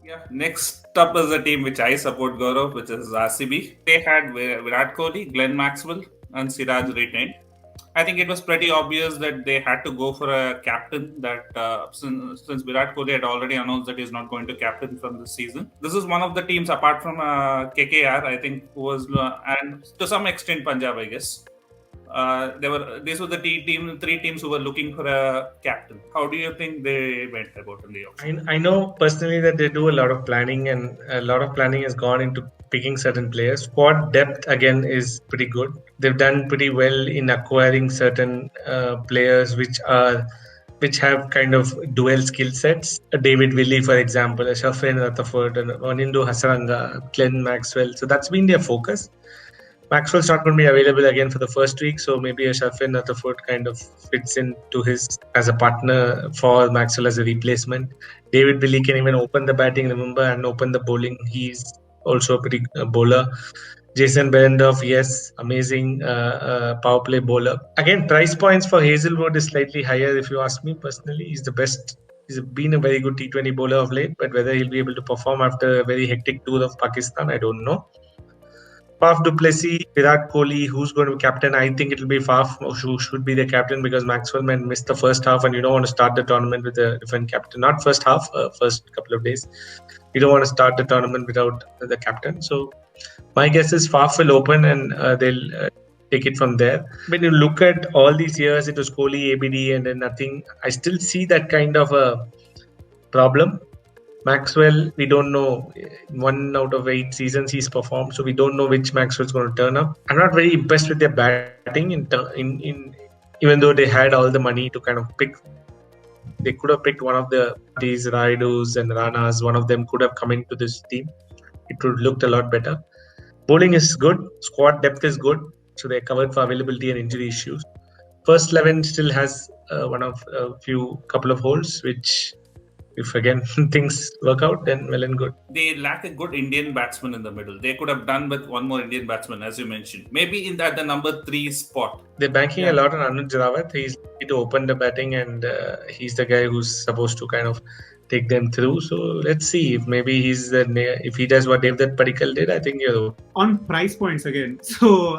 Yeah. Next up is the team which I support, Gaurav, which is RCB. They had Virat Kohli, Glenn Maxwell, and Siraj retained. I think it was pretty obvious that they had to go for a captain. That since Virat Kohli had already announced that he's not going to captain from this season, this is one of the teams apart from KKR. I think who was and to some extent Punjab, I guess. They were these were the three teams who were looking for a captain. How do you think they went about in the auction? I know personally that they do a lot of planning, and a lot of planning has gone into picking certain players. Squad depth again is pretty good. They've done pretty well in acquiring certain players which have kind of dual skill sets. David Willey, for example, a Shafin Rutherford, and Wanindu Hasaranga, Glenn Maxwell. So that's been their focus. Maxwell's not going to be available again for the first week, so maybe a Shafin Rutherford kind of fits into his as a partner for Maxwell as a replacement. David Willey can even open the batting, remember, and open the bowling. He's also a pretty bowler. Jason Behrendorff, yes, amazing power play bowler. Again, price points for Hazlewood is slightly higher if you ask me personally. He's the best. He's been a very good T20 bowler of late, but whether he'll be able to perform after a very hectic tour of Pakistan, I don't know. Faf du Plessis, Virat Kohli, who's going to be captain? I think it'll be Faf who should be the captain because Maxwell might miss the first half, and you don't want to start the tournament with a different captain. Not first half, first couple of days. You don't want to start the tournament without the captain. So my guess is Faf will open, and they'll take it from there. When you look at all these years, it was Kohli, ABD, and then nothing. I still see that kind of a problem. Maxwell, we don't know. 1 out of 8 seasons he's performed, so we don't know which Maxwell's going to turn up. I'm not very impressed with their batting in even though they had all the money to kind of pick. They could have picked one of the these Raidus and Ranas. One of them could have come into this team. It would have looked a lot better. Bowling is good. Squad depth is good. So they're covered for availability and injury issues. First 11 still has one of a few couple of holes, which if again things work out, then well and good. They lack a good Indian batsman in the middle. They could have done with one more Indian batsman, as you mentioned. Maybe in that the number three spot. They're banking a lot on Anuj Rawat. He's to open the batting, and he's the guy who's supposed to kind of take them through. So let's see if maybe if he does what Devdutt Padikkal did. I think you're okay. On price points again. So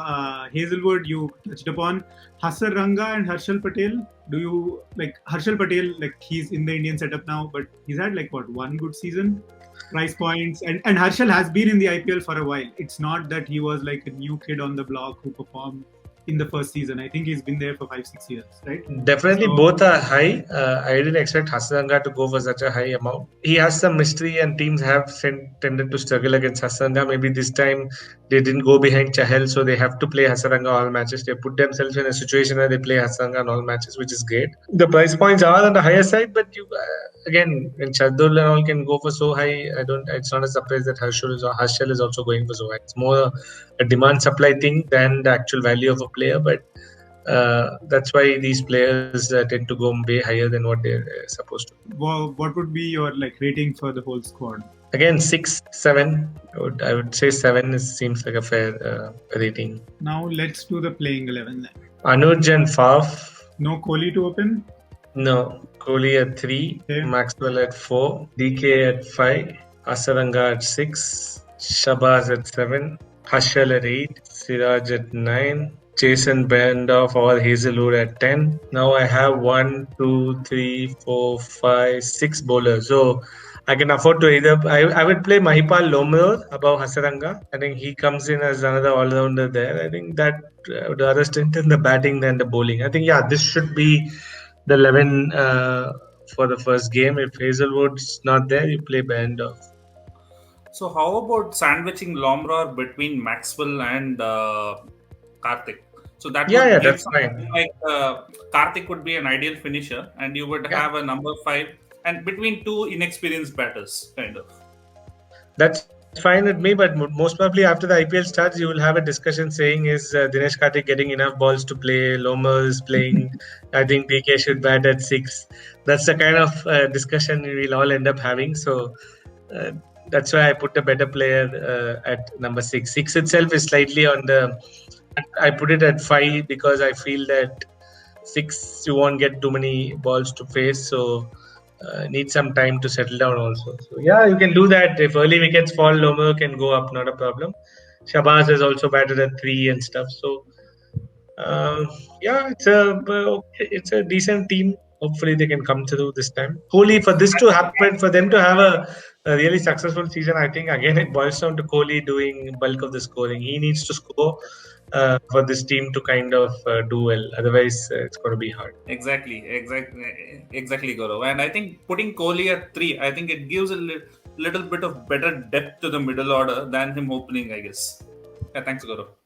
Hazlewood, you touched upon Hasaranga and Harshal Patel. Do you like Harshal Patel? Like he's in the Indian setup now, but he's had like what, one good season. Price points, and Harshal has been in the IPL for a while. It's not that he was like a new kid on the block who performed in the first season. I think he's been there for 5-6 years, right? Definitely both are high. I didn't expect Hasaranga to go for such a high amount. He has some mystery, and teams have tended to struggle against Hasaranga. Maybe this time they didn't go behind Chahal, so they have to play Hasaranga all matches. They put themselves in a situation where they play Hasaranga in all matches, which is great. The price points are on the higher side, but you again, when Shardul and all can go for so high, It's not a surprise that Harshal is also going for so high. It's more a demand supply thing than the actual value of a player, but that's why these players tend to go way higher than what they're supposed to. Well, what would be your like rating for the whole squad? Again, 6, 7. I would say 7 seems like a fair rating. Now let's do the playing 11 then. Anuj and Faf. No Kohli to open? No. Kohli at 3, okay. Maxwell at 4, DK at 5, Hasaranga at 6, Shabazz at 7, Harshal at 8, Siraj at 9, Jason Behrendorff or Hazlewood at 10. Now I have 1, 2, 3, 4, 5, 6 bowlers. So I can afford to either. I would play Mahipal Lomror above Hasaranga. I think he comes in as another all-rounder there. I think that would rather strengthen the batting than the bowling. I think, this should be the 11 for the first game. If Hazlewood's not there, you play Behrendorff. So how about sandwiching Lomror between Maxwell and Karthik? So that that's fine. Like Karthik would be an ideal finisher, and you would have a number 5, and between two inexperienced batters, kind of. That's fine with me, but most probably after the IPL starts, you will have a discussion saying, is Dinesh Karthik getting enough balls to play? Lomror is playing. I think DK should bat at 6. That's the kind of discussion we'll all end up having. So that's why I put a better player at number 6. 6 itself is slightly on the... I put it at 5 because I feel that 6, you won't get too many balls to face. So need some time to settle down also. So yeah, you can do that. If early wickets fall, Lomer can go up, not a problem. Shabazz is also batted at 3 and stuff. So uh, yeah, it's a decent team. Hopefully they can come through this time. Kohli, for this to happen, for them to have a really successful season, I think again it boils down to Kohli doing bulk of the scoring. He needs to score for this team to kind of do well. Otherwise, it's going to be hard. Exactly, Gaurav. And I think putting Kohli at 3, I think it gives a little bit of better depth to the middle order than him opening, I guess. Yeah, thanks, Gaurav.